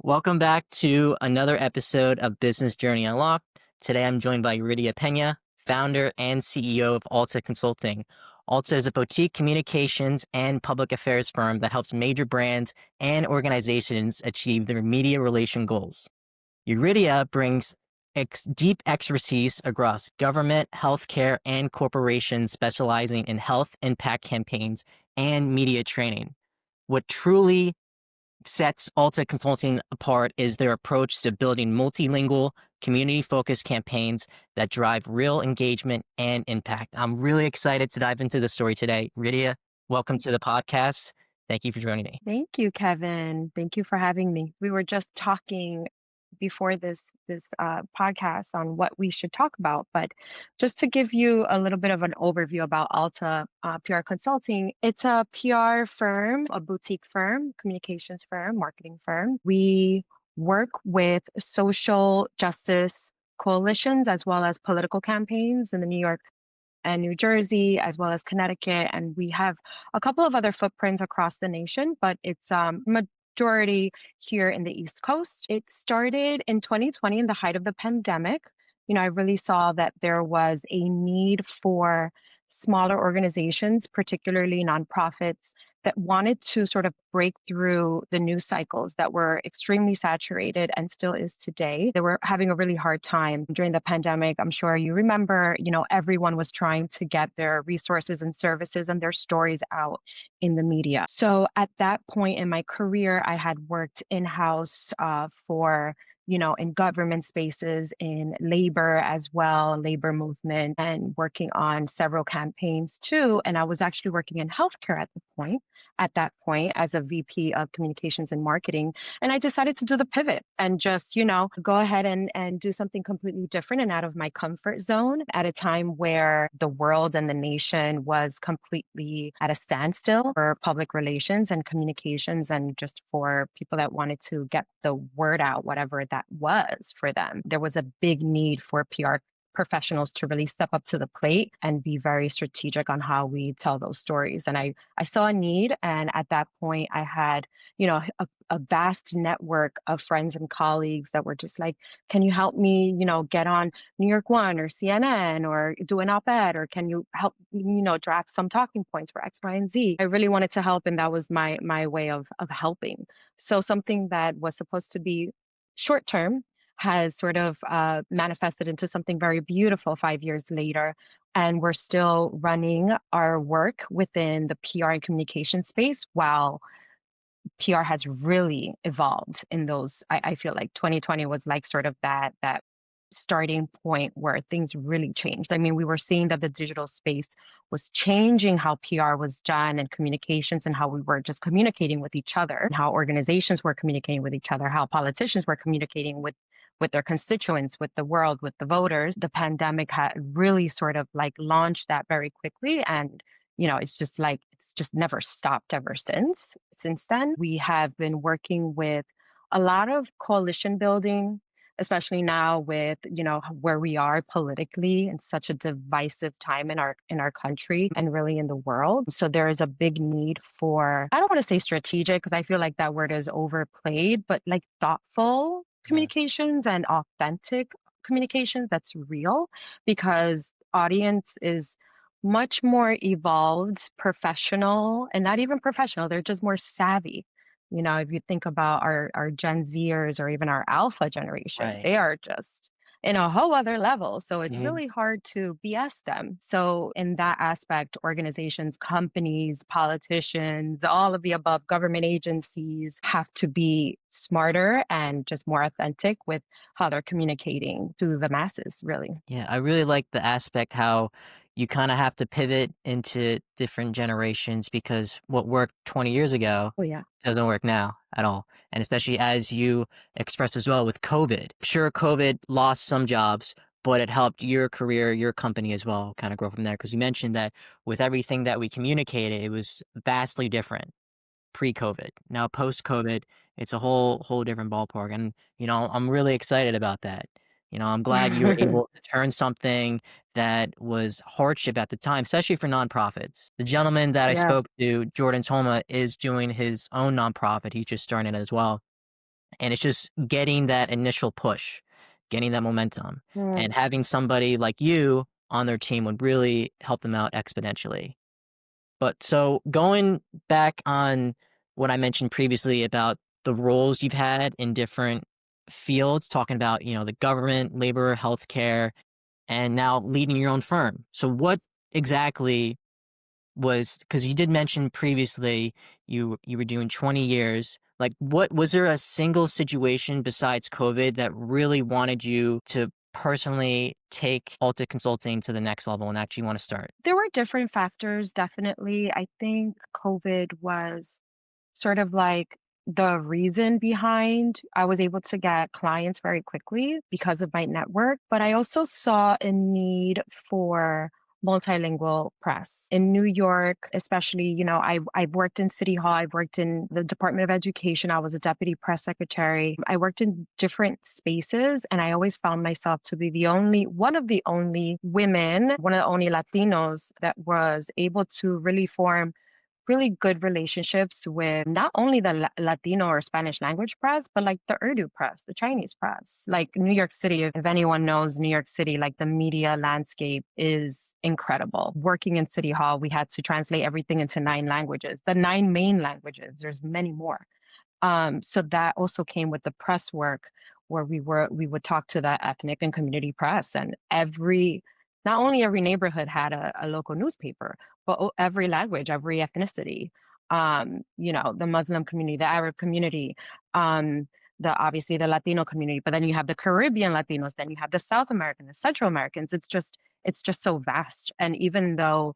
Welcome back to another episode of Business Journey Unlocked. Today I'm joined by Yuridia Peña, founder and CEO of Alta Consulting. Alta is a boutique communications and public affairs firm that helps major brands and organizations achieve their media relation goals. Yuridia brings deep expertise across government, healthcare, and corporations specializing in health impact campaigns and media training. What truly sets Alta Consulting apart is their approach to building multilingual, community-focused campaigns that drive real engagement and impact. I'm really excited to dive into the story today. Yuridia, welcome to the podcast. Thank you for joining me. Thank you, Kevin. Thank you for having me. We were just talking before this podcast on what we should talk about, but just to give you a little bit of an overview about Alta PR Consulting, it's a PR firm, a boutique firm, communications firm, marketing firm. We work with social justice coalitions as well as political campaigns in the New York and New Jersey, as well as Connecticut. And we have a couple of other footprints across the nation, but it's majority here in the East Coast. It started in 2020 in the height of the pandemic. I really saw that there was a need for smaller organizations, particularly nonprofits, that wanted to sort of break through the news cycles that were extremely saturated and still is today. They were having a really hard time during the pandemic. I'm sure you remember, everyone was trying to get their resources and services and their stories out in the media. So at that point in my career, I had worked in-house for in government spaces, in labor as well, labor movement, and working on several campaigns too. And I was actually working in healthcare at that point as a VP of communications and marketing. And I decided to do the pivot and just, go ahead and do something completely different and out of my comfort zone at a time where the world and the nation was completely at a standstill for public relations and communications and just for people that wanted to get the word out, whatever that was for them. There was a big need for PR professionals to really step up to the plate and be very strategic on how we tell those stories. And I saw a need. And at that point, I had, a vast network of friends and colleagues that were just like, can you help me, get on New York One or CNN or do an op-ed, or can you help, draft some talking points for X, Y, and Z? I really wanted to help. And that was my way of helping. So something that was supposed to be short term has sort of manifested into something very beautiful 5 years later. And we're still running our work within the PR and communication space while PR has really evolved in those. I feel like 2020 was like sort of that starting point where things really changed. I mean, we were seeing that the digital space was changing how PR was done and communications and how we were just communicating with each other, and how organizations were communicating with each other, how politicians were communicating with their constituents, with the world, with the voters. The pandemic had really sort of like launched that very quickly. And, it's just never stopped ever since. Since then, we have been working with a lot of coalition building, especially now with, where we are politically in such a divisive time in our country and really in the world. So there is a big need for, I don't want to say strategic because I feel like that word is overplayed, but like thoughtful communications and authentic communications that's real, because audience is much more evolved, professional, and not even professional. They're just more savvy. If you think about our Gen Zers or even our Alpha generation, Right. they are just in a whole other level. So it's Mhm. really hard to BS them. So in that aspect, organizations, companies, politicians, all of the above, government agencies have to be smarter and just more authentic with how they're communicating to the masses, really. Yeah, I really like the aspect how you kind of have to pivot into different generations because what worked 20 years ago Oh, yeah. doesn't work now at all. And especially as you expressed as well with COVID. Sure, COVID lost some jobs, but it helped your career, your company as well kind of grow from there. Because you mentioned that with everything that we communicated, it was vastly different pre-COVID. Now post-COVID, it's a whole different ballpark, and I'm really excited about that. I'm glad you were able to turn something that was hardship at the time, especially for nonprofits. The gentleman that I Yes. spoke to, Jordan Toma, is doing his own nonprofit. He's just starting it as well. And it's just getting that initial push, getting that momentum, Mm. and having somebody like you on their team would really help them out exponentially. But so going back on what I mentioned previously about the roles you've had in different fields, talking about, the government, labor, healthcare, and now leading your own firm. So what exactly was, because you did mention previously you were doing 20 years. Like, what was there a single situation besides COVID that really wanted you to personally take Alta Consulting to the next level and actually want to start? There were different factors, definitely. I think COVID was sort of like the reason behind I was able to get clients very quickly because of my network, but I also saw a need for multilingual press. In New York, especially, I've worked in City Hall, I've worked in the Department of Education, I was a deputy press secretary. I worked in different spaces and I always found myself to be one of the only women, one of the only Latinos that was able to really form really good relationships with not only the Latino or Spanish language press, but like the Urdu press, the Chinese press. Like New York City, if anyone knows New York City, like the media landscape is incredible. Working in City Hall, we had to translate everything into 9 languages, the 9 main languages. There's many more. So that also came with the press work where we would talk to the ethnic and community press and not only every neighborhood had a local newspaper, but every language, every ethnicity, the Muslim community, the Arab community, the obviously the Latino community, but then you have the Caribbean Latinos, then you have the South American, the Central Americans. It's just so vast. And even though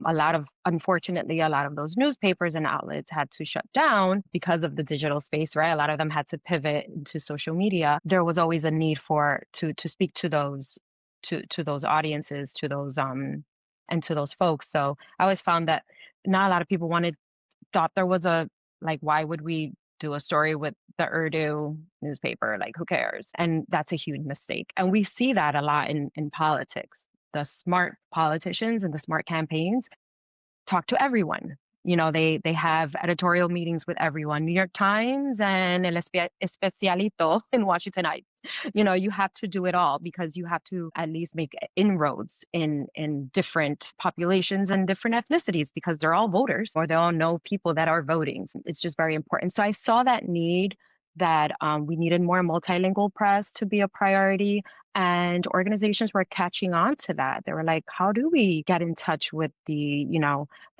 unfortunately, a lot of those newspapers and outlets had to shut down because of the digital space, right? A lot of them had to pivot into social media. There was always a need to speak to those audiences, to those and to those folks. So I always found that not a lot of people thought there was why would we do a story with the Urdu newspaper? Like, who cares? And that's a huge mistake. And we see that a lot in politics. The smart politicians and the smart campaigns talk to everyone. They have editorial meetings with everyone. New York Times and El Especialito in Washington Heights. You have to do it all because you have to at least make inroads in different populations and different ethnicities because they're all voters or they all know people that are voting. It's just very important. So I saw that need that we needed more multilingual press to be a priority. And organizations were catching on to that. They were like, how do we get in touch with the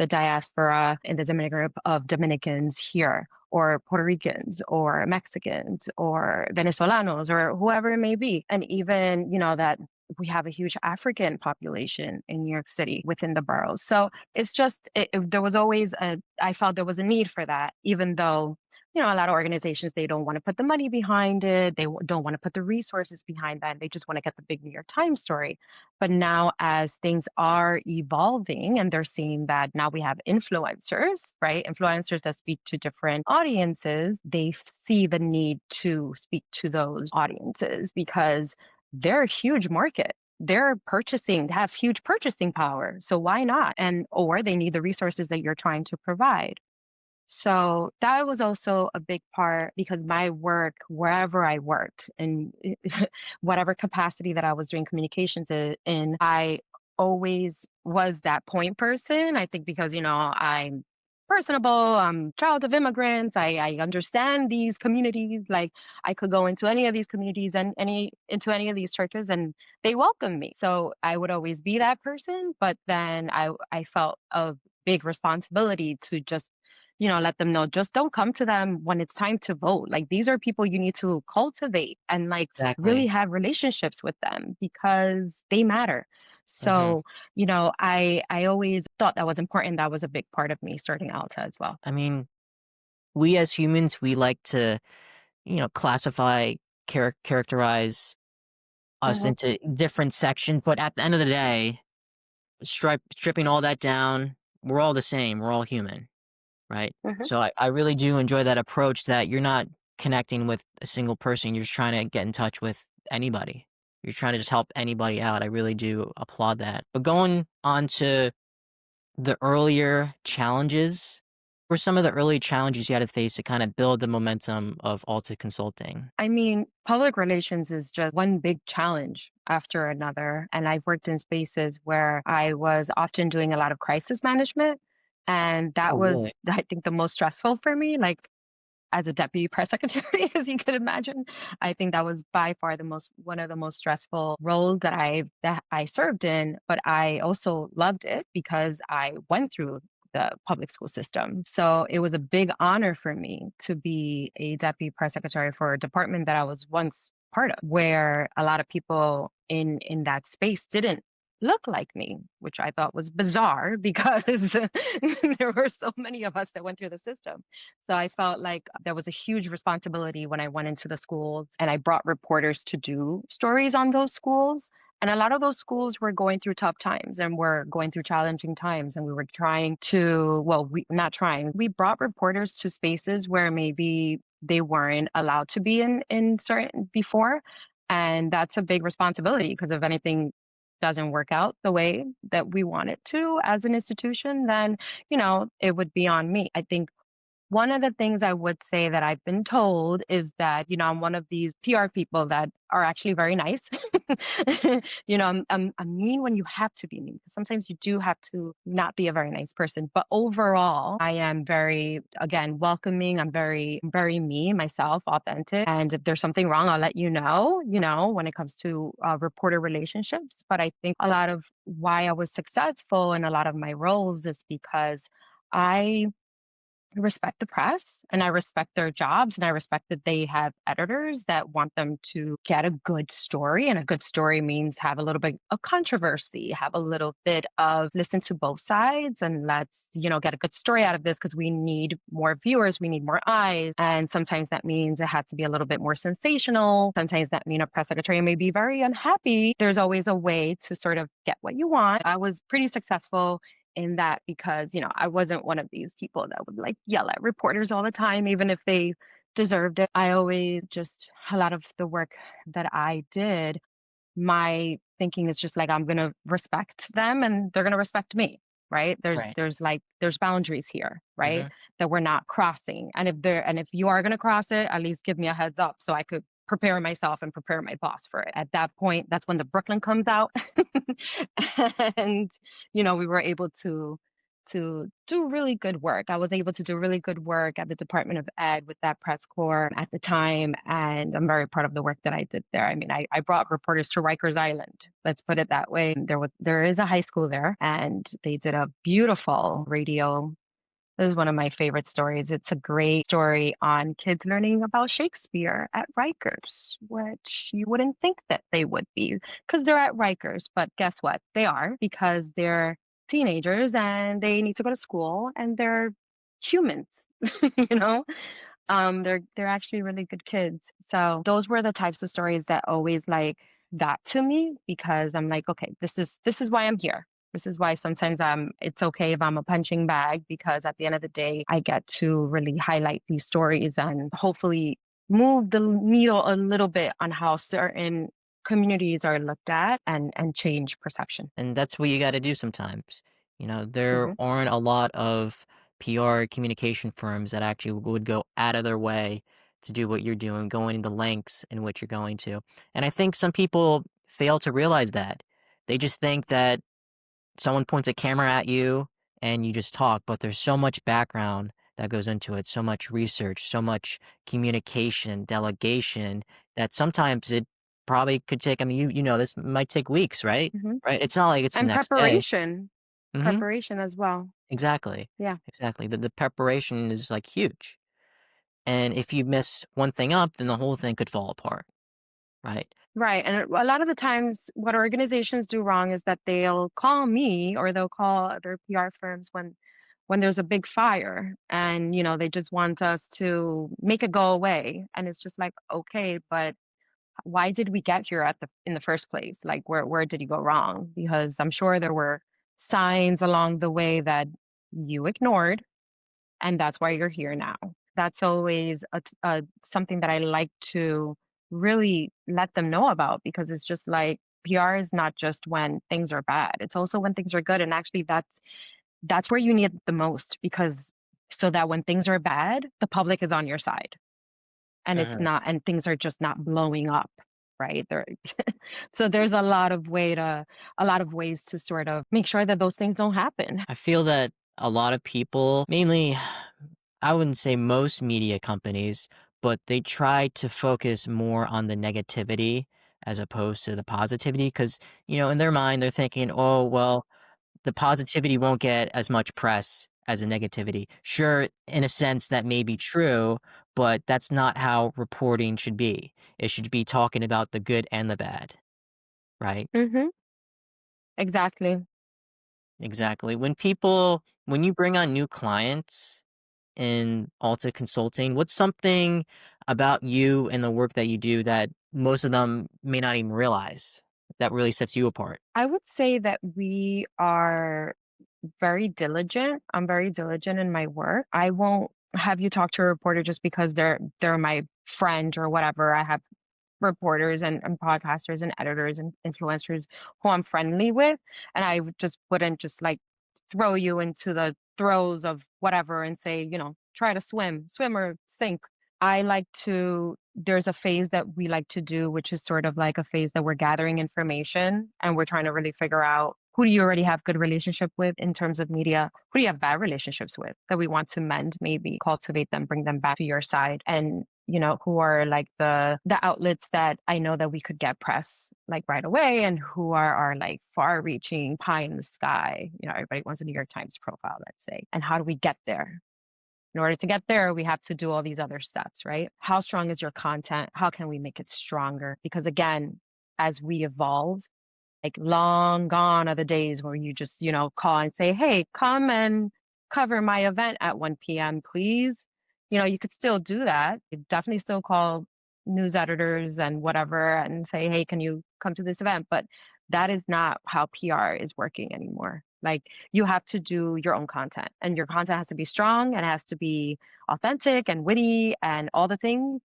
diaspora in the Dominican of Dominicans here, or Puerto Ricans, or Mexicans, or Venezolanos, or whoever it may be. And even, that we have a huge African population in New York City within the boroughs. So it's just, there was always I felt there was a need for that, even though a lot of organizations, they don't want to put the money behind it. They don't want to put the resources behind that. They just want to get the big New York Times story. But now, as things are evolving and they're seeing that now we have influencers, right? Influencers that speak to different audiences, they see the need to speak to those audiences because they're a huge market. They're purchasing, have huge purchasing power. So why not? Or they need the resources that you're trying to provide. So that was also a big part because my work, wherever I worked, in whatever capacity that I was doing communications in, I always was that point person. I think because, I'm personable, I'm child of immigrants, I understand these communities. Like I could go into any of these communities and into any of these churches and they welcome me. So I would always be that person. But then I felt a big responsibility to just let them know, just don't come to them when it's time to vote. Like these are people you need to cultivate and like really Exactly. have relationships with them because they matter. Hmm. So, I always thought that was important. That was a big part of me starting Alta as well. I mean, we as humans, we like to, classify, characterize us Hmm. into different sections, but at the end of the day, stripping all that down, we're all the same. We're all human, right? Hmm. So I really do enjoy that approach that you're not connecting with a single person. You're just trying to get in touch with anybody. You're trying to just help anybody out. I really do applaud that. But going on to the earlier challenges, were some of the early challenges you had to face to kind of build the momentum of Alta Consulting? I mean, public relations is just one big challenge after another. And I've worked in spaces where I was often doing a lot of crisis management. And that Oh, was, really? I think, the most stressful for me. Like, as a deputy press secretary, as you could imagine, I think that was by far the most one of the most stressful roles that I served in. But I also loved it because I went through the public school system. So it was a big honor for me to be a deputy press secretary for a department that I was once part of, where a lot of people in that space didn't look like me, which I thought was bizarre because there were so many of us that went through the system. So I felt like there was a huge responsibility when I went into the schools and I brought reporters to do stories on those schools. And a lot of those schools were going through tough times and were going through challenging times. And we were trying to, well, we not trying, we brought reporters to spaces where maybe they weren't allowed to be in certain before. And that's a big responsibility because if anything doesn't work out the way that we want it to as an institution, then, it would be on me. I think one of the things I would say that I've been told is that, I'm one of these PR people that are actually very nice. I'm mean when you have to be mean. Sometimes you do have to not be a very nice person. But overall, I am very, again, welcoming. I'm very, very me, myself, authentic. And if there's something wrong, I'll let you know, when it comes to reporter relationships. But I think a lot of why I was successful in a lot of my roles is because I respect the press and I respect their jobs and I respect that they have editors that want them to get a good story. And a good story means have a little bit of controversy, have a little bit of listen to both sides and let's, get a good story out of this because we need more viewers, we need more eyes. And sometimes that means it has to be a little bit more sensational. Sometimes that means a press secretary may be very unhappy. There's always a way to sort of get what you want. I was pretty successful in that because, I wasn't one of these people that would like yell at reporters all the time, even if they deserved it. I always just, a lot of the work that I did, my thinking is just like, I'm going to respect them and they're going to respect me. Right. Right. There's boundaries here, right? Hmm. That we're not crossing. And if you are going to cross it, at least give me a heads up so I could prepare myself and prepare my boss for it. At that point, that's when the Brooklyn comes out. And we were able to do really good work. I was able to do really good work at the Department of Ed with that press corps at the time, and I'm very proud of the work that I did there. I mean, I brought reporters to Rikers Island. Let's put it that way. There is a high school there, and they did a beautiful radio. This is one of my favorite stories. It's a great story on kids learning about Shakespeare at Rikers, which you wouldn't think that they would be because they're at Rikers. But guess what? They are because they're teenagers and they need to go to school and they're humans, you know? They're actually really good kids. So those were the types of stories that always like got to me because I'm like, okay, this is why I'm here. This is why sometimes it's okay if I'm a punching bag because at the end of the day, I get to really highlight these stories and hopefully move the needle a little bit on how certain communities are looked at and change perception. And that's what you got to do sometimes. There Hmm. aren't a lot of PR communication firms that actually would go out of their way to do what you're doing, going the lengths in which you're going to. And I think some people fail to realize that. They just think that someone points a camera at you and you just talk, but there's so much background that goes into it, so much research, so much communication, delegation that sometimes it probably could take, I mean, this might take weeks, right? Hmm. Right? It's not like it's the And next day. preparation, Mhm. preparation as well. Exactly. Yeah. Exactly. The preparation is, like, huge, and if you miss one thing up, then the whole thing could fall apart, right? Right. And a lot of the times, what organizations do wrong is that they'll call me or they'll call other PR firms when there's a big fire and they just want us to make it go away. And it's just like, okay, but why did we get here in the first place? Like where did you go wrong? Because I'm sure there were signs along the way that you ignored and that's why you're here now. That's always something that I like to really let them know about because it's just like PR is not just when things are bad. It's also when things are good. And actually that's where you need it the most because so that when things are bad, the public is on your side and it's Mhm. not, and things are just not blowing up, right? There, so there's a lot of ways to sort of make sure that those things don't happen. I feel that a lot of people, mainly, I wouldn't say most media companies, but they try to focus more on the negativity as opposed to the positivity because, in their mind, they're thinking, oh, well, the positivity won't get as much press as the negativity. Sure, in a sense, that may be true, but that's not how reporting should be. It should be talking about the good and the bad, right? Hmm. Exactly. Exactly. When you bring on new clients in Alta Consulting, what's something about you and the work that you do that most of them may not even realize that really sets you apart? I would say that we are very diligent. I'm very diligent in my work. I won't have you talk to a reporter just because they're my friend or whatever. I have reporters and podcasters and editors and influencers who I'm friendly with. And I just wouldn't just like throw you into the throes of whatever and say, try to swim or sink. I like to, there's a phase that we like to do, which is sort of like a phase that we're gathering information and we're trying to really figure out who do you already have good relationship with in terms of media? Who do you have bad relationships with that we want to mend, maybe cultivate them, bring them back to your side? And who are like the outlets that I know that we could get press like right away and who are like far reaching pie in the sky. Everybody wants a New York Times profile, let's say. And how do we get there? In order to get there, we have to do all these other steps, right? How strong is your content? How can we make it stronger? Because again, as we evolve, like long gone are the days where you just, call and say, hey, come and cover my event at 1 p.m., please. You could still do that. You definitely still call news editors and whatever and say, hey, can you come to this event? But that is not how PR is working anymore. Like you have to do your own content and your content has to be strong and it has to be authentic and witty and all the things.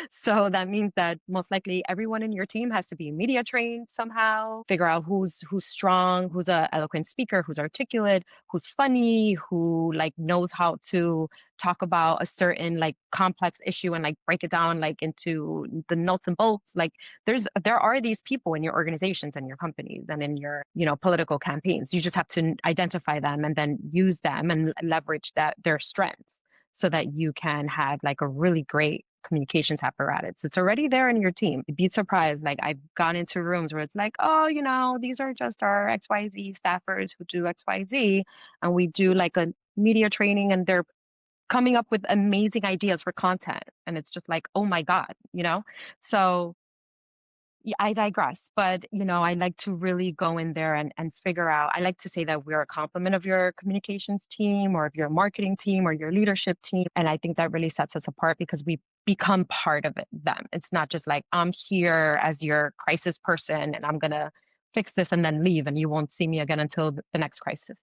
So that means that most likely everyone in your team has to be media trained somehow, figure out who's strong, who's a eloquent speaker, who's articulate, who's funny, who like knows how to talk about a certain like complex issue and like break it down like into the nuts and bolts. Like there are these people in your organizations and your companies and in your, political campaigns. You just have to identify them and then use them and leverage that their strengths so that you can have like a really great communications apparatus. It's already there in your team. You'd be surprised. Like I've gone into rooms where it's like, oh, these are just our XYZ staffers who do XYZ. And we do like a media training and they're coming up with amazing ideas for content. And it's just like, oh my God. So yeah, I digress, but I like to really go in there and figure out. I like to say that we're a complement of your communications team or of your marketing team or your leadership team. And I think that really sets us apart because we become part of them. It's not just like I'm here as your crisis person and I'm gonna fix this and then leave and you won't see me again until the next crisis.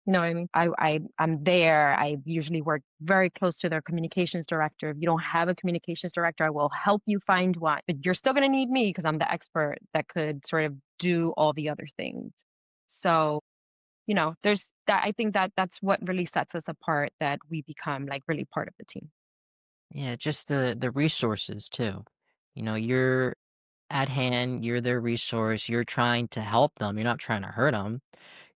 You know what I mean? I'm there. I usually work very close to their communications director. If you don't have a communications director, I will help you find one. But you're still going to need me because I'm the expert that could sort of do all the other things. So, there's that. I think that that's what really sets us apart, that we become like really part of the team. Yeah, just the resources too. You're at hand, you're their resource, you're trying to help them, you're not trying to hurt them.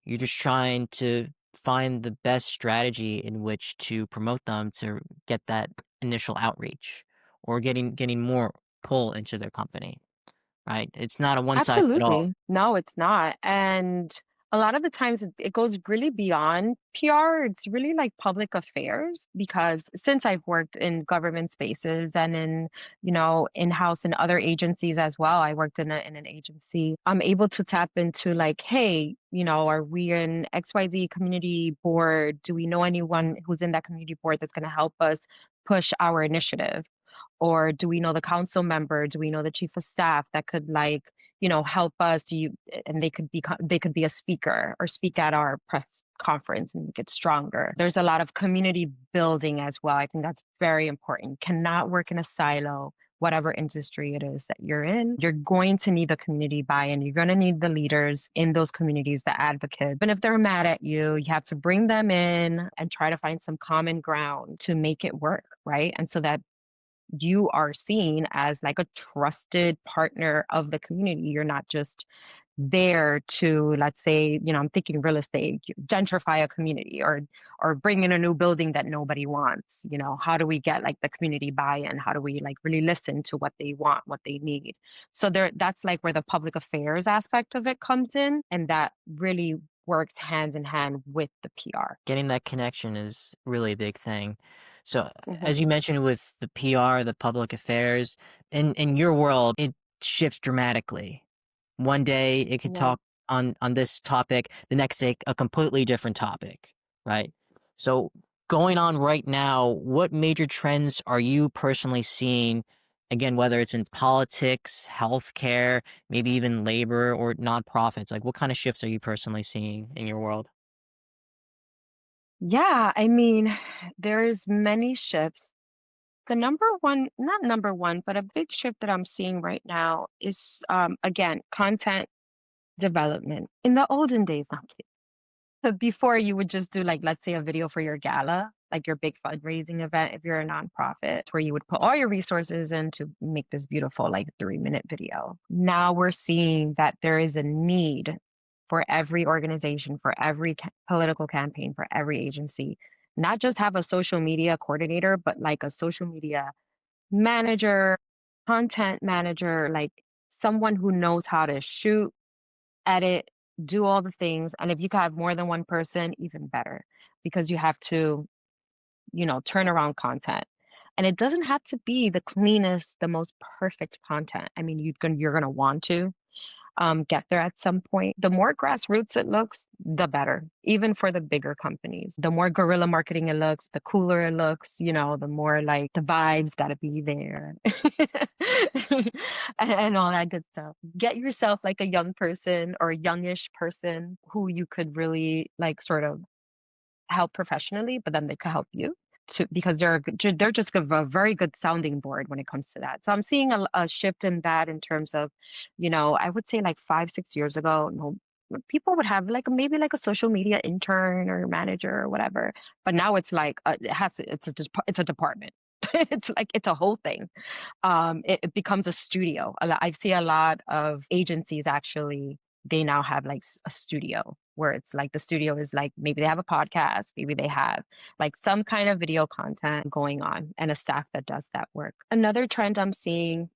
You're just trying to find the best strategy in which to promote them to get that initial outreach or getting more pull into their company, right? It's not a one size fit all. Absolutely. No, it's not. And a lot of the times it goes really beyond PR. It's really like public affairs because since I've worked in government spaces and in, in-house in other agencies as well, I worked in an agency. I'm able to tap into like, hey, are we an XYZ community board? Do we know anyone who's in that community board that's going to help us push our initiative? Or do we know the council member? Do we know the chief of staff that could like, help us? And they could be a speaker or speak at our press conference and make it stronger. There's a lot of community building as well. I think that's very important. Cannot work in a silo. whatever industry it is that you're in, you're going to need the community buy-in. You're going to need the leaders in those communities, the advocates. But if they're mad at you, you have to bring them in and try to find some common ground to make it work, right? And so that you are seen as like a trusted partner of the community. You're not just there to, let's say, I'm thinking real estate, gentrify a community or bring in a new building that nobody wants. How do we get like the community buy-in? How do we like really listen to what they want, what they need? So that's like where the public affairs aspect of it comes in, and that really works hands in hand with the PR. Getting that connection is really a big thing. So, Hmm. as you mentioned with the PR, the public affairs, in your world, it shifts dramatically. One day it could Yeah. talk on this topic, the next day a completely different topic, right? So, going on right now, what major trends are you personally seeing? Again, whether it's in politics, healthcare, maybe even labor or nonprofits, like what kind of shifts are you personally seeing in your world? Yeah, I mean, there's many shifts. The number one, not number one, but a big shift that I'm seeing right now is, again, content development. In the olden days, not kidding. But before you would just do like, let's say, a video for your gala, like your big fundraising event, if you're a nonprofit, where you would put all your resources in to make this beautiful, like 3-minute video. Now we're seeing that there is a need for every organization, for every political campaign, for every agency, not just have a social media coordinator, but like a social media manager, content manager, like someone who knows how to shoot, edit, do all the things. And if you can have more than one person, even better, because you have to, turn around content. And it doesn't have to be the cleanest, the most perfect content. I mean, you're gonna want to get there at some point. The more grassroots it looks, the better, even for the bigger companies. The more guerrilla marketing it looks, the cooler it looks, the more like the vibes got to be there and all that good stuff. Get yourself like a young person or a youngish person who you could really like sort of help professionally, but then they could help you to because they're just a very good sounding board when it comes to that. So I'm seeing a shift in that in terms of, I would say like 5, 6 years ago, no, people would have like maybe like a social media intern or manager or whatever, but now it's like it's a department. It's like it's a whole thing. It becomes a studio. I see a lot of agencies actually, they now have like a studio where it's like the studio is like maybe they have a podcast, maybe they have like some kind of video content going on and a staff that does that work. Another trend I'm seeing,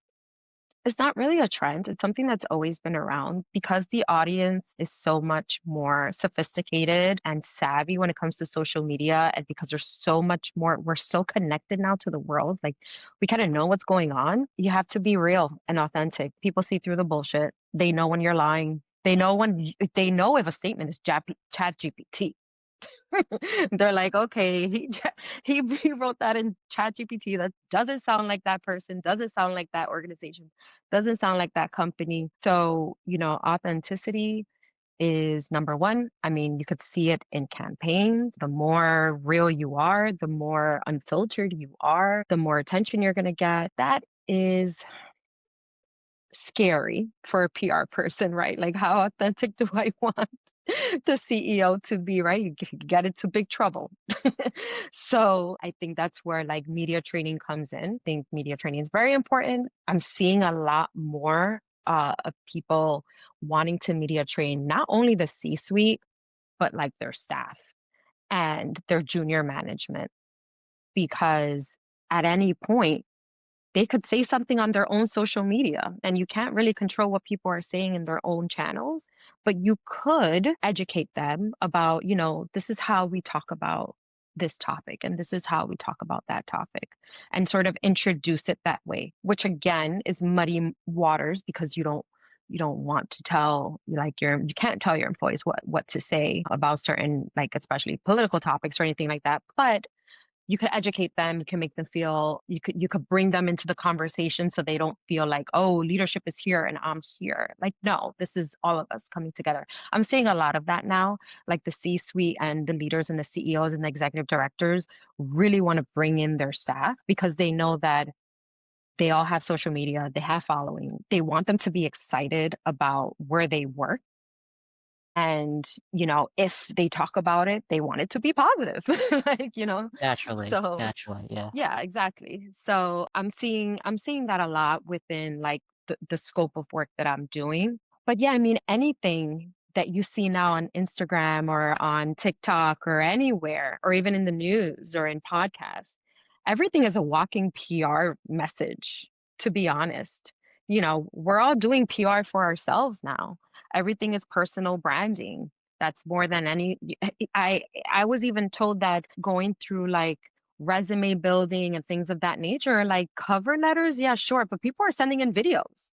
it's not really a trend. It's something that's always been around because the audience is so much more sophisticated and savvy when it comes to social media. And because there's so much more, we're so connected now to the world. Like we kind of know what's going on. You have to be real and authentic. People see through the bullshit. They know when you're lying. They know if a statement is chat GPT. They're like, okay, he wrote that in ChatGPT. That doesn't sound like that person, doesn't sound like that organization, doesn't sound like that company. So, authenticity is number one. I mean, you could see it in campaigns. The more real you are, the more unfiltered you are, the more attention you're going to get. That is scary for a PR person, right? Like, how authentic do I want the CEO to be, right? You get into big trouble. So I think that's where like media training comes in. I think media training is very important. I'm seeing a lot more of people wanting to media train not only the C-suite, but like their staff and their junior management, because at any point, they could say something on their own social media and you can't really control what people are saying in their own channels, but you could educate them about, this is how we talk about this topic and this is how we talk about that topic, and sort of introduce it that way, which again is muddy waters because you don't want to tell like you can't tell your employees what to say about certain, like especially political topics or anything like that, but you could educate them, you can make them feel, you could bring them into the conversation so they don't feel like, oh, leadership is here and I'm here. Like, no, this is all of us coming together. I'm seeing a lot of that now, like the C-suite and the leaders and the CEOs and the executive directors really want to bring in their staff because they know that They all have social media, they have following. They want them to be excited about where they work. And, if they talk about it, they want it to be positive. Naturally, So naturally, yeah. yeah, exactly. So I'm seeing that a lot within like the scope of work that I'm doing. But yeah, I mean anything that you see now on Instagram or on TikTok or anywhere, or even in the news or in podcasts, everything is a walking PR message, to be honest. We're all doing PR for ourselves now. Everything is personal branding. That's more than any I was even told that going through like resume building and things of that nature, like cover letters, yeah, sure, but people are sending in videos.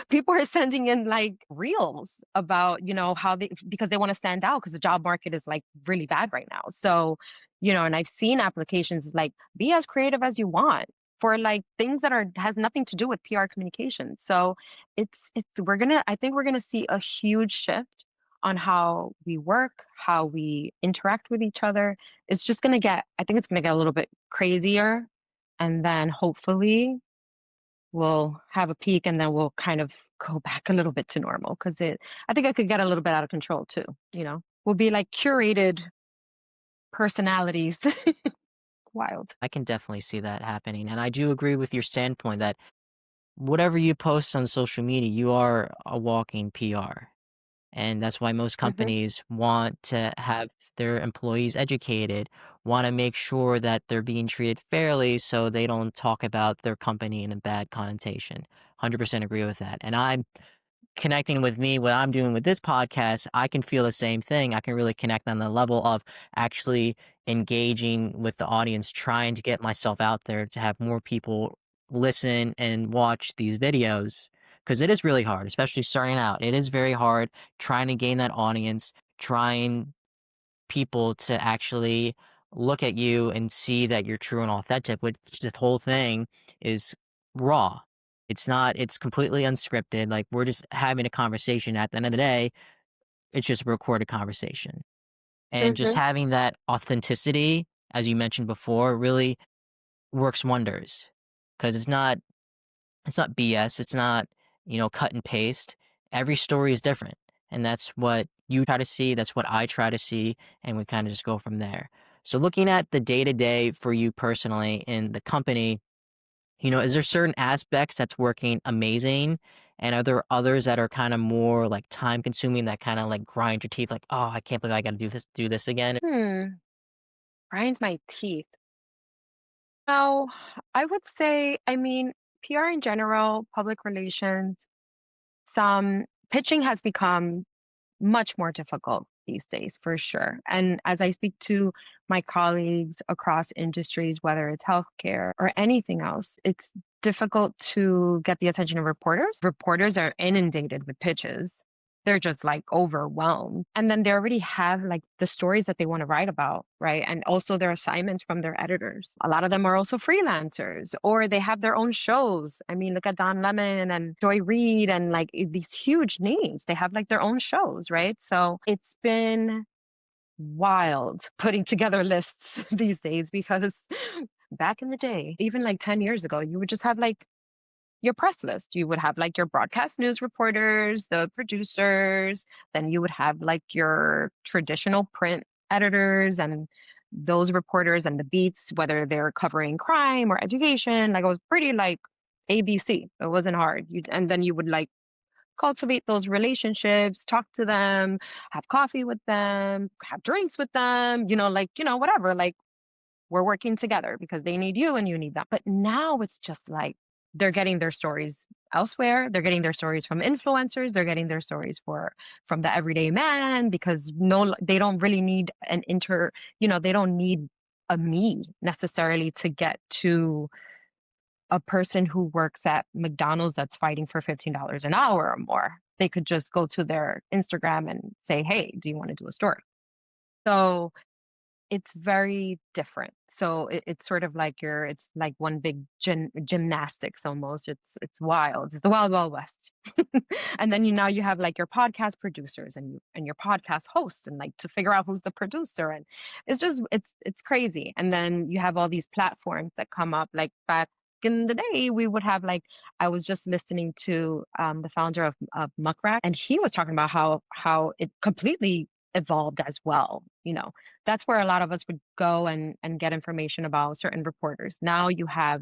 People are sending in like reels about, how they because they want to stand out because the job market is like really bad right now. So, and I've seen applications like be as creative as you want for like things that are has nothing to do with PR communication. So it's I think we're gonna see a huge shift on how we work, how we interact with each other. I think it's gonna get a little bit crazier, and then hopefully we'll have a peak and then we'll kind of go back a little bit to normal because I think it could get a little bit out of control too, We'll be like curated personalities. Wild. I can definitely see that happening, and I do agree with your standpoint that whatever you post on social media, you are a walking PR. And that's why most Hmm. companies want to have their employees educated, want to make sure that they're being treated fairly so they don't talk about their company in a bad connotation. 100% agree with that. And I'm connecting with me, what I'm doing with this podcast, I can feel the same thing. I can really connect on the level of actually engaging with the audience, trying to get myself out there to have more people listen and watch these videos. Because it is really hard, especially starting out. It is very hard trying to gain that audience, trying people to actually look at you and see that you're true and authentic, which the whole thing is raw. It's completely unscripted. Like we're just having a conversation. At the end of the day, it's just a recorded conversation. And just Hmm. having that authenticity, as you mentioned before, really works wonders. Because it's not BS. It's not, cut and paste. Every story is different. And that's what you try to see. That's what I try to see. And we kind of just go from there. So looking at the day to day for you personally in the company, is there certain aspects that's working amazing? And are there others that are kind of more like time consuming that kind of like grind your teeth like, oh, I can't believe I got to do this again? Grinds my teeth. Now, I would say, I mean, PR in general, public relations, some pitching has become much more difficult these days, for sure. And as I speak to my colleagues across industries, whether it's healthcare or anything else, it's difficult to get the attention of reporters. Reporters are inundated with pitches. They're just like overwhelmed. And then they already have like the stories that they want to write about, right? And also their assignments from their editors. A lot of them are also freelancers or they have their own shows. I mean, look at Don Lemon and Joy Reid and like these huge names. They have like their own shows, right? So it's been wild putting together lists these days because back in the day, even like 10 years ago, you would just have like your press list. You would have like your broadcast news reporters, the producers, then you would have like your traditional print editors and those reporters and the beats, whether they're covering crime or education. Like it was pretty like ABC. It wasn't hard. And then you would like cultivate those relationships, talk to them, have coffee with them, have drinks with them, whatever. Like we're working together because they need you and you need them. But now it's just like they're getting their stories elsewhere. They're getting their stories from influencers. They're getting their stories from the everyday man because no, they don't really need they don't need a me necessarily to get to a person who works at McDonald's that's fighting for $15 an hour or more. They could just go to their Instagram and say, hey, do you want to do a story? So it's very different. So it's sort of like it's like one big gymnastics almost. It's wild. It's the wild wild west. And then now you have like your podcast producers and your podcast hosts and like to figure out who's the producer and it's just it's crazy. And then you have all these platforms that come up like that. in the day, we would have like, I was just listening to the founder of Muckrack, and he was talking about how it completely evolved as well. That's where a lot of us would go and get information about certain reporters. Now you have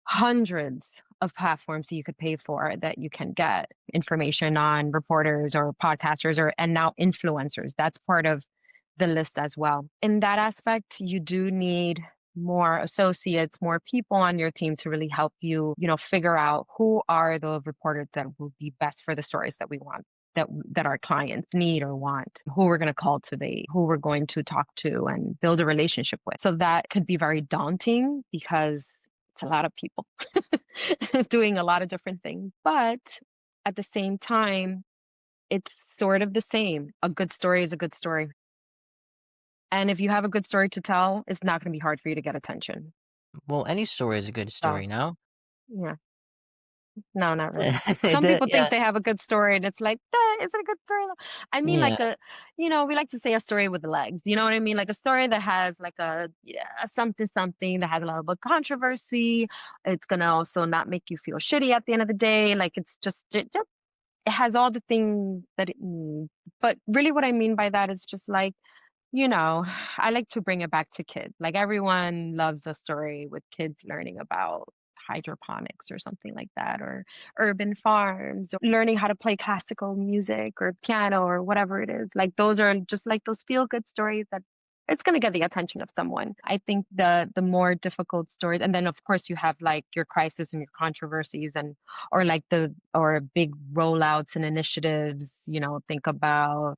hundreds of platforms that you could pay for that you can get information on reporters or podcasters and now influencers. That's part of the list as well. In that aspect, you do need more associates, more people on your team to really help you, figure out who are the reporters that will be best for the stories that we want. That our clients need or want, who we're going to cultivate, who we're going to talk to and build a relationship with. So that could be very daunting because it's a lot of people doing a lot of different things. But at the same time, it's sort of the same. A good story is a good story. And if you have a good story to tell, it's not going to be hard for you to get attention. Well, any story is a good So, story, no? yeah, no, not really. Some The people think yeah, they have a good story, and it's like, is it a good story, though? I mean, yeah. like we like to say a story with legs. You know what I mean? Like a story that has like a something something that has a lot of controversy. It's gonna also not make you feel shitty at the end of the day. Like it's just it has all the things that it needs. But really, what I mean by that is just like, you know, I like to bring it back to kids. Like everyone loves a story with kids learning about hydroponics or something like that, or urban farms, or learning how to play classical music or piano or whatever it is. Like those are just like those feel good stories that it's going to get the attention of someone. I think the more difficult stories, and then of course you have like your crisis and your controversies, and or like the or big rollouts and initiatives. Think about,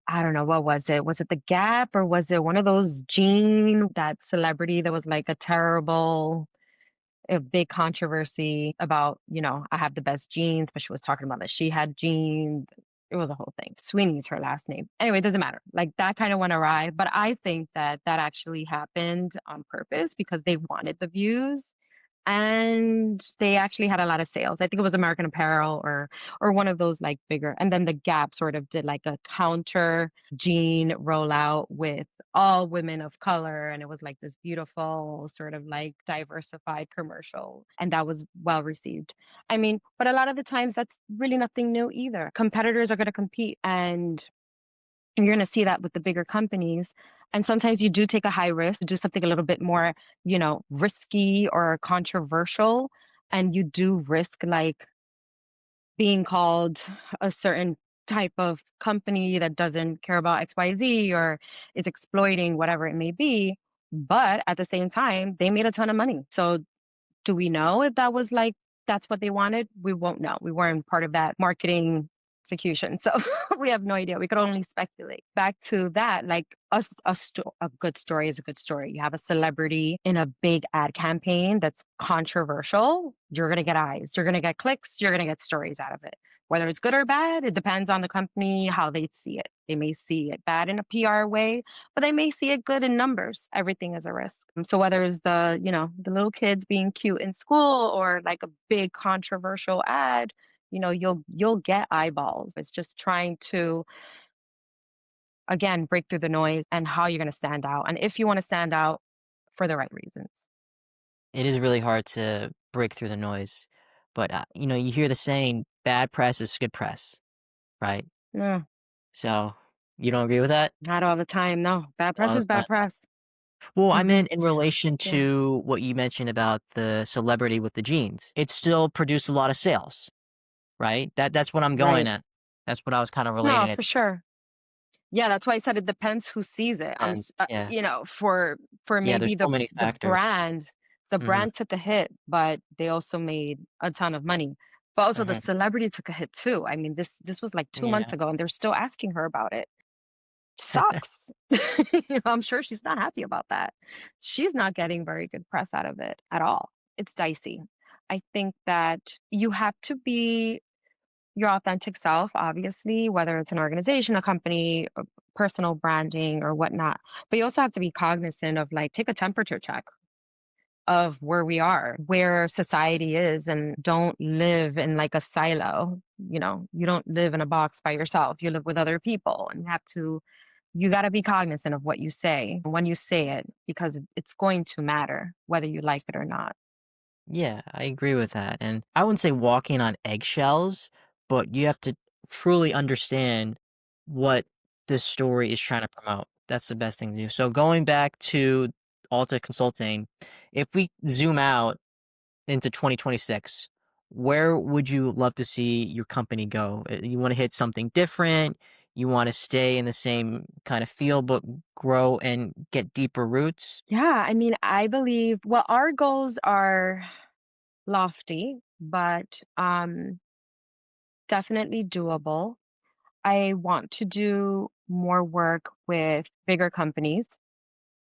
I don't know, what was it? Was it The Gap, or was it one of those that celebrity that was like a big controversy about, I have the best jeans, but she was talking about that she had jeans. It was a whole thing. Sweeney's her last name. Anyway, it doesn't matter. Like that kind of went awry, but I think that that actually happened on purpose because they wanted the views and they actually had a lot of sales. I think it was American Apparel or one of those like bigger. And then the Gap sort of did like a counter jean rollout with all women of color, and it was like this beautiful sort of like diversified commercial, and that was well received. I mean, but a lot of the times that's really nothing new either. Competitors are going to compete, and you're going to see that with the bigger companies. And sometimes you do take a high risk, do something a little bit more, risky or controversial. And you do risk like being called a certain type of company that doesn't care about XYZ or is exploiting whatever it may be. But at the same time, they made a ton of money. So do we know if that was like that's what they wanted? We won't know. We weren't part of that marketing execution. So we have no idea. We could only speculate. Back to that, like a good story is a good story. You have a celebrity in a big ad campaign that's controversial, you're going to get eyes, you're going to get clicks, you're going to get stories out of it. Whether it's good or bad, it depends on the company, how they see it. They may see it bad in a PR way, but they may see it good in numbers. Everything is a risk. So whether it's the little kids being cute in school or like a big controversial ad, you'll get eyeballs. It's just trying to, again, break through the noise and how you're going to stand out. And if you want to stand out for the right reasons. It is really hard to break through the noise, but, you hear the saying, "Bad press is good press," right? Yeah, So, you don't agree with that? not all the time. No, bad press All the is bad time. press. Well, I Hmm. meant in relation Yeah, to what you mentioned about the celebrity with the jeans. It still produced a lot of sales, right? That's what I'm going right. at. That's what I was kinda No, relating it for to. sure. Yeah, that's why I said it depends who sees it. And yeah. For Yeah, there's maybe so many the factors. Mhm, brand took a hit, but they also made a ton of money. But also the mhm. celebrity took a hit too. I mean, this was like 2 months Yeah. ago, and they're still asking her about it. Sucks. I'm sure she's not happy about that. She's not getting very good press out of it at all. It's dicey. I think that you have to be your authentic self, obviously, whether it's an organization, a company, personal branding, or whatnot. But you also have to be cognizant of like, take a temperature check of where we are, where society is, and don't live in like a silo. You don't live in a box by yourself. You live with other people, and you got to be cognizant of what you say when you say it, because it's going to matter whether you like it or not. Yeah, I agree with that. And I wouldn't say walking on eggshells, but you have to truly understand what this story is trying to promote. That's the best thing to do. So going back to Alta Consulting, if we zoom out into 2026, where would you love to see your company go? You want to hit something different? You want to stay in the same kind of field, but grow and get deeper roots? Yeah, I mean, I believe, well, our goals are lofty, but definitely doable. I want to do more work with bigger companies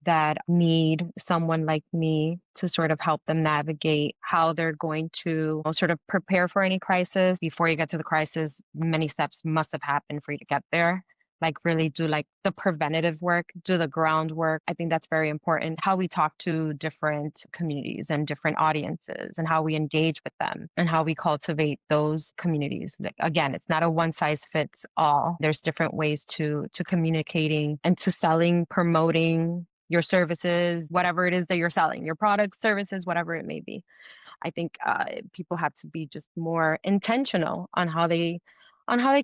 that need someone like me to sort of help them navigate how they're going to sort of prepare for any crisis. Before you get to the crisis, many steps must have happened for you to get there. Like really do like the preventative work, do the groundwork. I think that's very important. How we talk to different communities and different audiences and how we engage with them and how we cultivate those communities. Like, again, it's not a one size fits all. There's different ways to communicating and to selling, promoting your services, whatever it is that you're selling, your products, services, whatever it may be. I think people have to be just more intentional on how they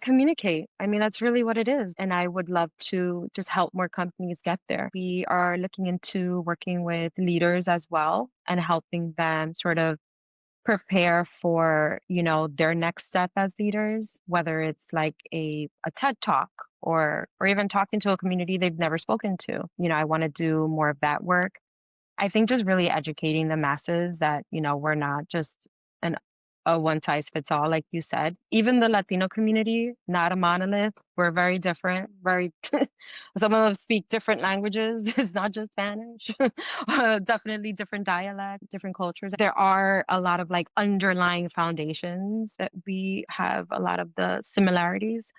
communicate. I mean, that's really what it is. And I would love to just help more companies get there. We are looking into working with leaders as well and helping them sort of prepare for, their next step as leaders, whether it's like a TED Talk or even talking to a community they've never spoken to. I want to do more of that work. I think just really educating the masses that, we're not just an a one size fits all, like you said. Even the Latino community, not a monolith. We're very different, very some of us speak different languages. It's not just Spanish. Definitely different dialects, different cultures. There are a lot of like underlying foundations that we have a lot of the similarities,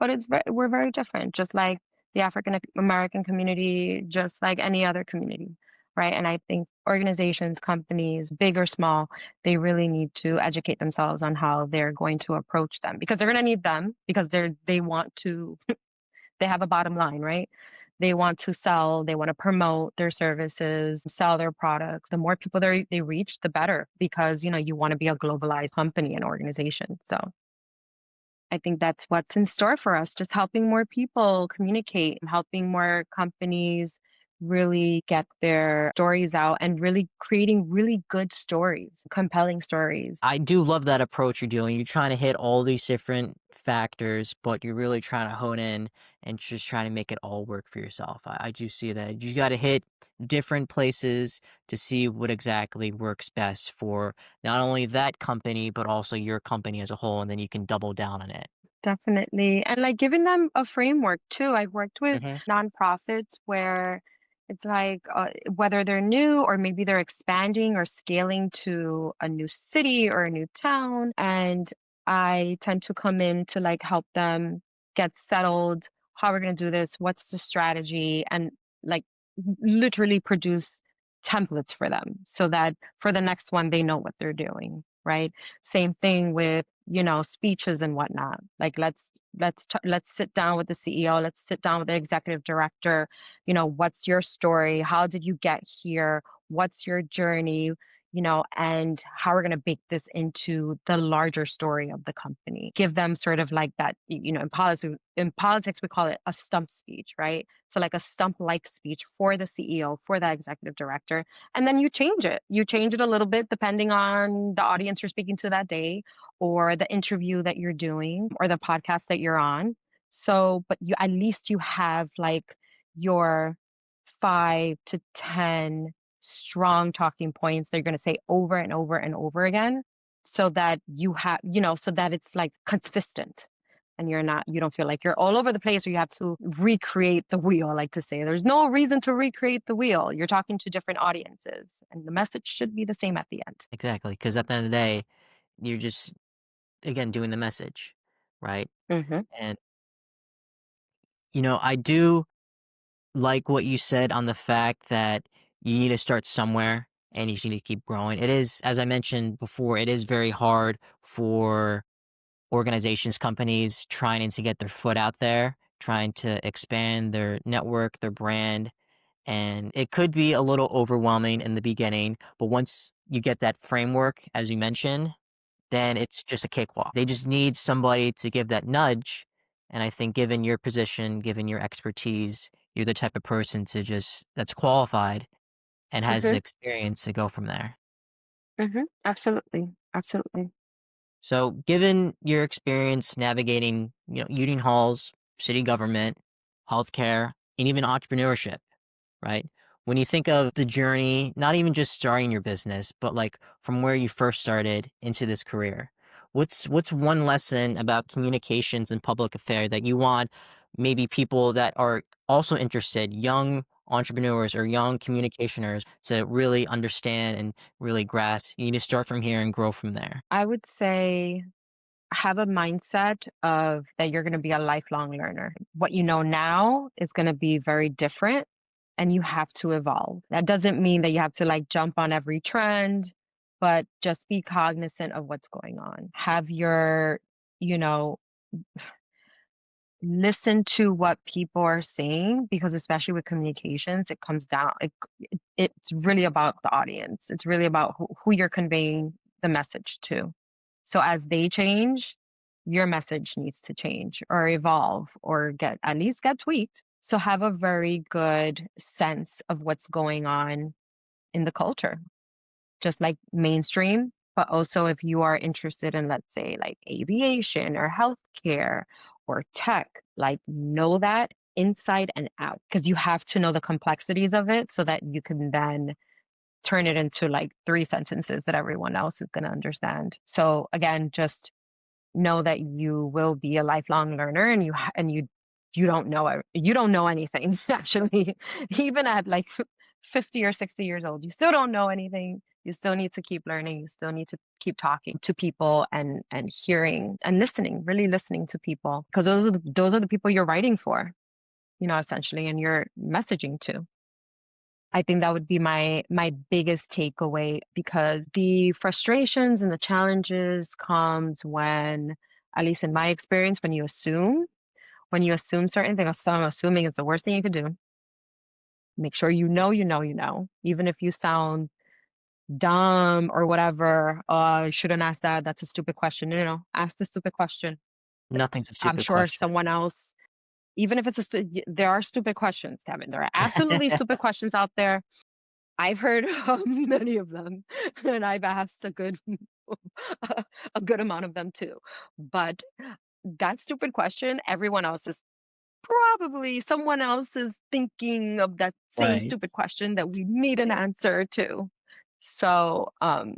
but we're very different, just like the African American community, just like any other community, right? And I think organizations, companies, big or small, they really need to educate themselves on how they're going to approach them because they're going to need them because they want to they have a bottom line, right? They want to sell, they want to promote their services, sell their products. The more people they reach, the better because you want to be a globalized company and organization. So I think that's what's in store for us, just helping more people communicate, helping more companies really get their stories out and really creating really good stories, compelling stories. I do love that approach you're doing. You're trying to hit all these different factors, but you're really trying to hone in and just trying to make it all work for yourself. I do see that. You got to hit different places to see what exactly works best for not only that company, but also your company as a whole, and then you can double down on it. Definitely. And like giving them a framework too. I've worked with Hmm. nonprofits where it's like whether they're new or maybe they're expanding or scaling to a new city or a new town. And I tend to come in to like help them get settled, how we're going to do this, what's the strategy, and like literally produce templates for them so that for the next one, they know what they're doing. Right. Same thing with, speeches and whatnot. Like let's sit down with the CEO, let's sit down with the executive director. What's your story? How did you get here? What's your journey? And how we're going to bake this into the larger story of the company. Give them sort of like that, in politics we call it a stump speech, right? So like a stump like speech for the CEO, for the executive director, and then you change it. You change it a little bit depending on the audience you're speaking to that day or the interview that you're doing or the podcast that you're on. So, but you at least you have like your 5 to 10 strong talking points that you're going to say over and over and over again so that you have, so that it's like consistent and you don't feel like you're all over the place or you have to recreate the wheel. I like to say there's no reason to recreate the wheel. You're talking to different audiences and the message should be the same at the end. Exactly. Because at the end of the day, you're just, again, doing the message, right? Hmm. And, I do like what you said on the fact that you need to start somewhere and you just need to keep growing. It is, as I mentioned before, it is very hard for organizations, companies trying to get their foot out there, trying to expand their network, their brand, And it could be a little overwhelming in the beginning, but once you get that framework, as you mentioned, then it's just a cakewalk. They just need somebody to give that nudge. And I think given your position, given your expertise, you're the type of person to just that's qualified and has the Hmm. experience to go from there. Absolutely. Absolutely. So, given your experience navigating, union halls, city government, healthcare, and even entrepreneurship, right? When you think of the journey, not even just starting your business, but like from where you first started into this career, what's one lesson about communications and public affairs that you want maybe people that are also interested, young entrepreneurs or young communicationers, to really understand and really grasp? You need to start from here and grow from there. I would say have a mindset of that you're going to be a lifelong learner. What you know now is going to be very different and you have to evolve. That doesn't mean that you have to like jump on every trend, but just be cognizant of what's going on. Have your, you know, listen to what people are saying because especially with communications, it comes down it's really about the audience. It's really about who you're conveying the message to. So as they change, your message needs to change or evolve or get at least get tweaked. So have a very good sense of what's going on in the culture, just like mainstream, but also if you are interested in, let's say, like aviation or healthcare or tech, like know that inside and out because you have to know the complexities of it so that you can then turn it into like three sentences that everyone else is going to understand. So again, just know that you will be a lifelong learner and you don't know anything actually. Even at like 50 or 60 years old, you still don't know anything. You still need to keep learning. You still need to keep talking to people and hearing and listening, really listening to people because those are the people you're writing for, essentially, and you're messaging to. I think that would be my biggest takeaway because the frustrations and the challenges comes when, at least in my experience, when you assume certain things. So I'm assuming is the worst thing you could do. Make sure even if you sound dumb or whatever. I shouldn't ask that. That's a stupid question. No, no, no. Ask the stupid question. Nothing's a I'm stupid sure question. someone else, even if there are stupid questions, Kevin. There are absolutely stupid questions out there. I've heard many of them, and I've asked a good amount of them too. But that stupid question, everyone else is probably someone else is thinking of that same Right. stupid question that we need an answer to. So,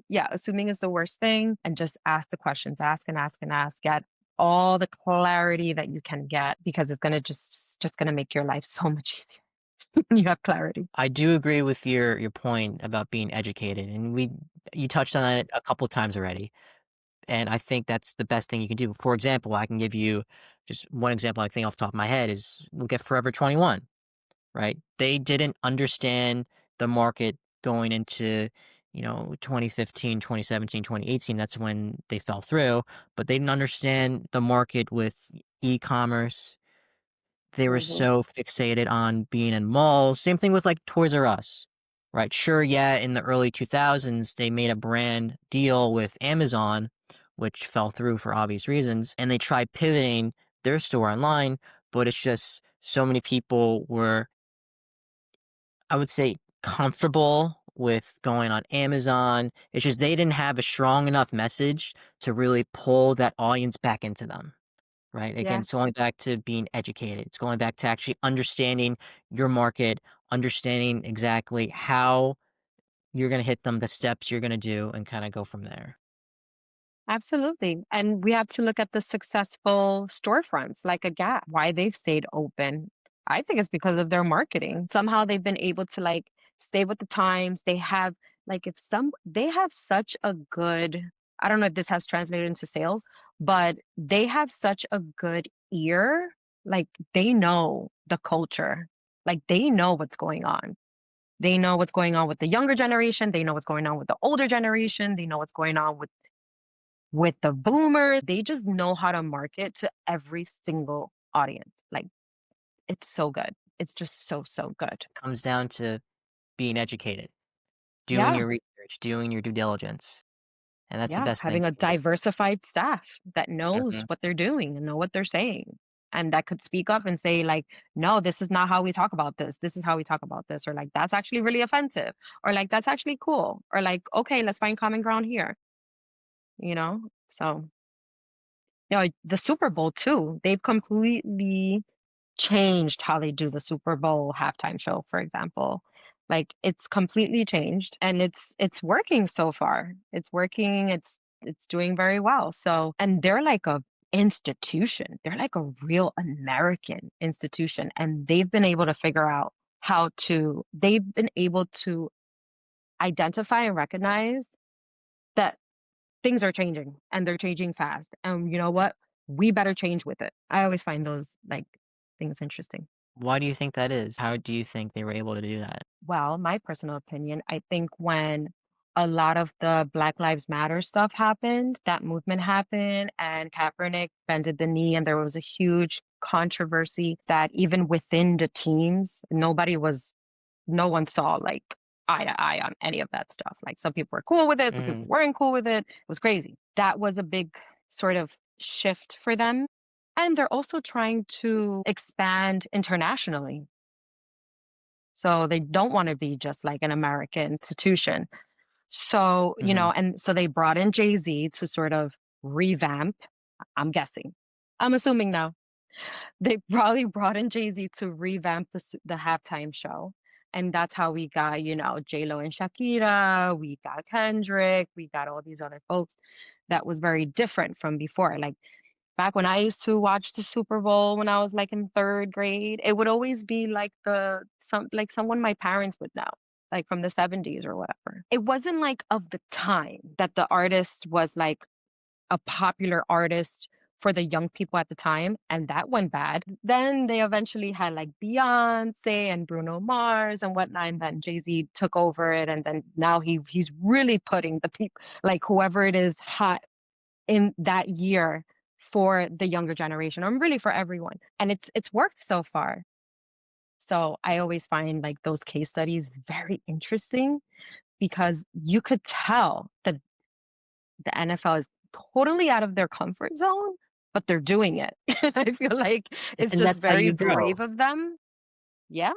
yeah, assuming is the worst thing, and just ask the questions, ask and ask and ask, get all the clarity that you can get because it's gonna just gonna make your life so much easier when you have clarity. I do agree with your point about being educated, and you touched on it a couple times already, and I think that's the best thing you can do. For example, I can give you just one example I think off the top of my head is look at Forever 21, right? They didn't understand the market going into, 2015, 2017, 2018. That's when they fell through, but they didn't understand the market with e-commerce. They were Hmm. so fixated on being in malls. Same thing with like Toys R Us, right? Sure, yeah, in the early 2000s, they made a brand deal with Amazon, which fell through for obvious reasons, and they tried pivoting their store online, but it's just so many people were, I would say, comfortable with going on Amazon. It's just they didn't have a strong enough message to really pull that audience back into them. Right. Again, Yeah. it's going back to being educated. It's going back to actually understanding your market, understanding exactly how you're going to hit them, the steps you're going to do, and kind of go from there. Absolutely. And we have to look at the successful storefronts like a Gap, why they've stayed open. I think it's because of their marketing. Somehow they've been able to like stay with the times. They have like if some they have such a good, I don't know if this has translated into sales, but they have such a good ear. Like they know the culture. Like they know what's going on. They know what's going on with the younger generation. They know what's going on with the older generation. They know what's going on with the boomers. They just know how to market to every single audience. Like it's so good. It's just so, so good. Comes down to being educated, doing Yeah. your research, doing your due diligence, and that's the Yeah, best thing having a you can do. diversified staff that knows Mhm. what they're doing and know what they're saying, and that could speak up and say like, "No, this is not how we talk about this. This is how we talk about this," or like, "That's actually really offensive," or like, "That's actually cool," or like, "Okay, let's find common ground here," you know? So, the Super Bowl too, they've completely changed how they do the Super Bowl halftime show, for example. Like it's completely changed and it's working so far. It's working, it's doing very well. So, and they're like a institution. They're like a real American institution and they've been able to figure out they've been able to identify and recognize that things are changing and they're changing fast. And you know what? We better change with it. I always find those like things interesting. Why do you think that is? How do you think they were able to do that? Well, my personal opinion, I think when a lot of the Black Lives Matter stuff happened, that movement happened, and Kaepernick bended the knee, and there was a huge controversy that even within the teams, no one saw like eye to eye on any of that stuff. Like some people were cool with it, some people Mhm, weren't cool with it. It was crazy. That was a big sort of shift for them. And they're also trying to expand internationally. So they don't want to be just like an American institution. So, mhm. and so they brought in Jay-Z to sort of revamp, I'm guessing. I'm assuming now. They probably brought in Jay-Z to revamp the halftime show. And that's how we got, J-Lo and Shakira, we got Kendrick, we got all these other folks that was very different from before. Like back when I used to watch the Super Bowl when I was like in third grade, it would always be like someone my parents would know, like from the 70s or whatever. It wasn't like of the time that the artist was like a popular artist for the young people at the time, and that went bad. Then they eventually had like Beyonce and Bruno Mars and whatnot, and then Jay-Z took over it, and then now he's really putting the people like whoever it is hot in that year for the younger generation, or really for everyone. And it's worked so far. So I always find like those case studies very interesting because you could tell that the NFL is totally out of their comfort zone, but they're doing it. And I feel like it's And just that's how very you grow. brave of them. Yeah,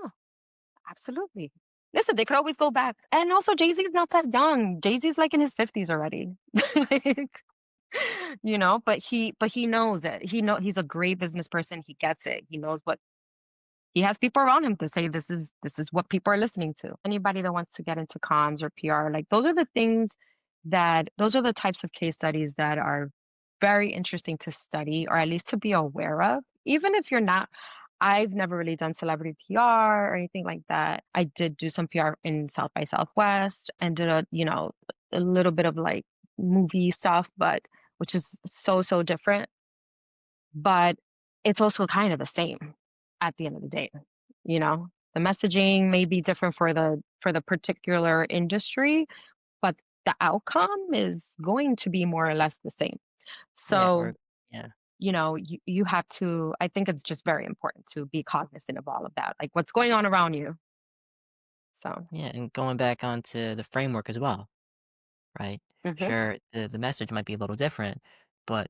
absolutely. Listen, they could always go back. And also Jay-Z's not that young. Jay-Z's like in his 50s already. Like, but he knows it. He's a great business person. He gets it. He knows what he has people around him to say this is what people are listening to. Anybody that wants to get into comms or PR, like those are the types of case studies that are very interesting to study or at least to be aware of. Even if you're not, I've never really done celebrity PR or anything like that. I did do some PR in South by Southwest and did a little bit of like movie stuff, but which is so, so different, but it's also kind of the same at the end of the day. You know, the messaging may be different for the particular industry, but the outcome is going to be more or less the same. Yeah, So, or yeah, you have to, I think it's just very important to be cognizant of all of that, like what's going on around you. So, yeah, and going back onto the framework as well, right? mhm. Sure, the message might be a little different, but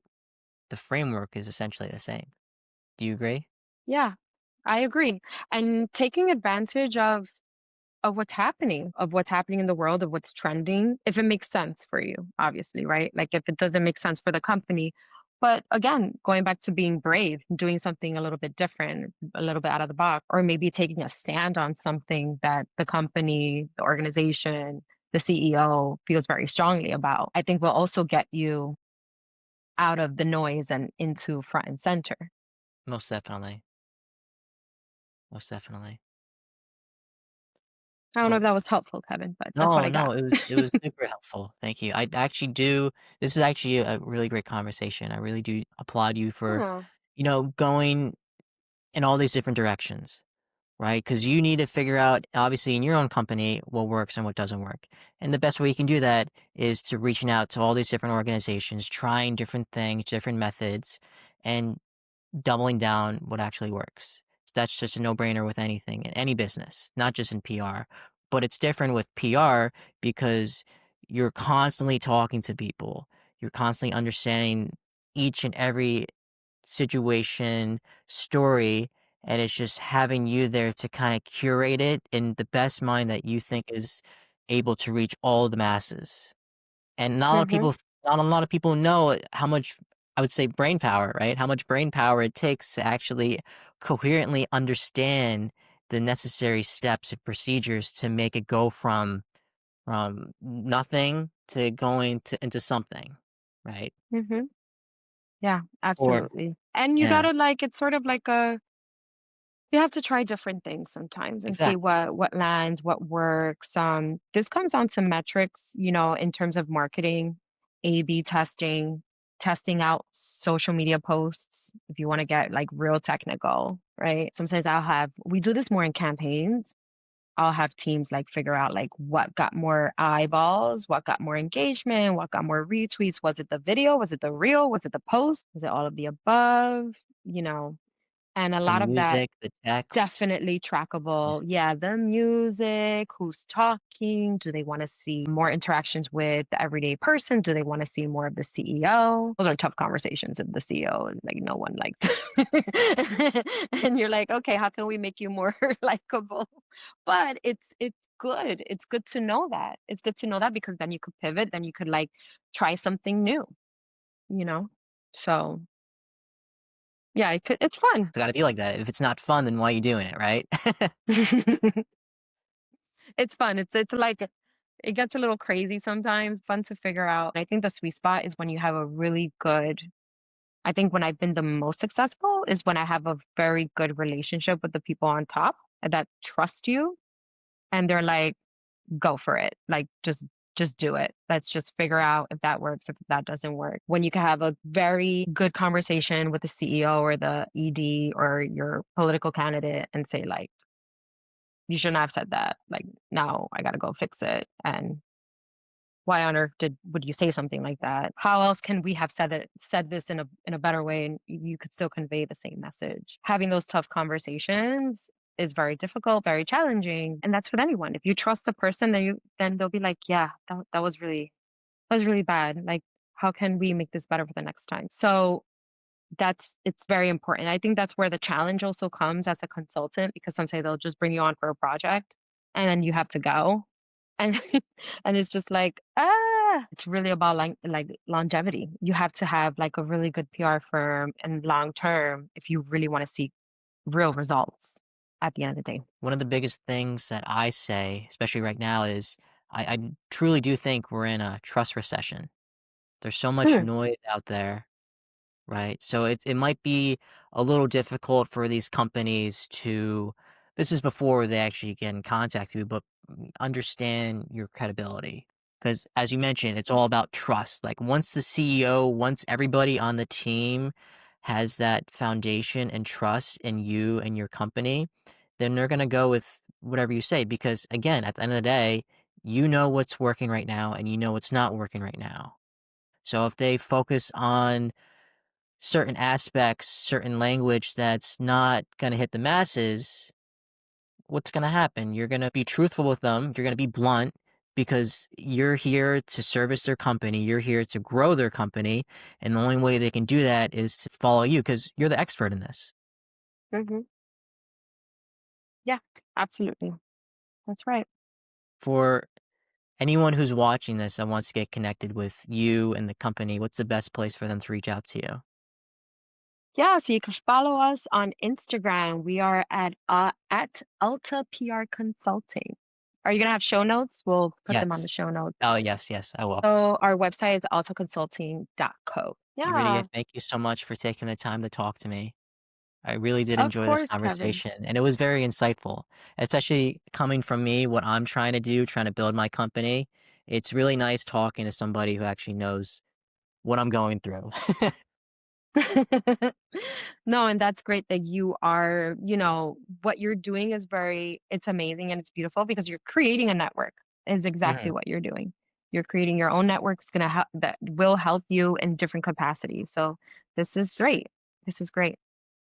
the framework is essentially the same. Do you agree? Yeah, I agree. And taking advantage of what's happening in the world, of what's trending, if it makes sense for you, obviously, right? Like if it doesn't make sense for the company. But again, going back to being brave, doing something a little bit different, a little bit out of the box, or maybe taking a stand on something that the company, the organization, the CEO feels very strongly about, I think will also get you out of the noise and into front and center. Most definitely. Most definitely. I don't know Well, if that was helpful, Kevin, but that's what no, I no, got. it was super helpful. Thank you. I actually do this is actually a really great conversation. I really do applaud you for, Oh, going in all these different directions, right? Because you need to figure out, obviously, in your own company, what works and what doesn't work. And the best way you can do that is to reaching out to all these different organizations, trying different things, different methods, and doubling down what actually works. That's just a no-brainer with anything in any business, not just in PR. But it's different with PR because you're constantly talking to people. You're constantly understanding each and every situation, story, and it's just having you there to kinda curate it in the best mind that you think is able to reach all the masses. And Mhm. not a lot of people know how much, I would say, brain power, right? How much brain power it takes to actually coherently understand the necessary steps and procedures to make it go from nothing to going to into something, right? Mhm. Yeah, Or absolutely. And you yeah, gotta like it's sort of like a you have to try different things sometimes and see exactly. what lands, what works. This comes down to metrics, in terms of marketing, A/B testing, testing out social media posts if you want to get like real technical, right? Sometimes we do this more in campaigns. I'll have teams like figure out like what got more eyeballs, what got more engagement, what got more retweets. Was it the video? Was it the reel? Was it the post? Was it all of the above? You know, and a The lot of that music, the text. definitely Yeah. trackable. Yeah, the music, who's talking, do they wanna see more interactions with the everyday person? Do they wanna see more of the CEO? Those are tough conversations with the CEO, and, like, no one likes and you're like, "Okay, how can we make you more likable?" But it's good. It's good to know that. It's good to know that because then you could pivot, then you could, like, try something new, you know? So, yeah, it's fun. It's gotta be like that. If it's not fun, then why are you doing it, right? It's fun. It's like it gets a little crazy sometimes, fun to figure out. I think the sweet spot is when you have a really good I think when I've been the most successful is when I have a very good relationship with the people on top that trust you and they're like, go for it. Like just do it. Let's just figure out if that works, if that doesn't work. When you can have a very good conversation with the CEO or the ED or your political candidate and say like, you shouldn't have said that. Like now I gotta go fix it. And why on earth would you say something like that? How else can we have said this in a better way and you could still convey the same message? Having those tough conversations is very difficult, very challenging, and that's with anyone. If you trust the person, then they'll be like, yeah, that was really bad. Like, how can we make this better for the next time? So it's very important. I think that's where the challenge also comes as a consultant because sometimes they'll just bring you on for a project and then you have to go and and it's just like it's really about like longevity. You have to have like a really good PR firm and long term if you really want to see real results at the end of the day. One of the biggest things that I say, especially right now, is I truly do think we're in a trust recession. There's so much Hmm. noise out there, right? So it might be a little difficult for these companies to, this is before they actually get in contact with you, but understand your credibility. Because as you mentioned, it's all about trust. Like once the CEO, once everybody on the team has that foundation and trust in you and your company, then they're gonna go with whatever you say. Because again, at the end of the day, you know what's working right now and you know what's not working right now. So if they focus on certain aspects, certain language that's not gonna hit the masses, what's gonna happen? You're gonna be truthful with them, you're gonna be blunt because you're here to service their company, you're here to grow their company, and the only way they can do that is to follow you because 'cause you're the expert in this. Hmm. Yeah, absolutely. That's right. For anyone who's watching this and wants to get connected with you and the company, what's the best place for them to reach out to you? Yeah, so you can follow us on Instagram. We are at Alta PR Consulting. Are you gonna have show notes? We'll put them on the Yes. show notes. Oh, yes, yes, I will. So our website is altaconsulting.co. Yuridia, Yeah, thank you so much for taking the time to talk to me. I really did of enjoy this course, Kevin. conversation, and it was very insightful, especially coming from me, what I'm trying to do, trying to build my company. It's really nice talking to somebody who actually knows what I'm going through. No, and that's great that you are, what you're doing is it's amazing and it's beautiful because you're creating a network is exactly Mhm. what you're doing. You're creating your own network. It's gonna help that will help you in different capacities. So this is great. This is great.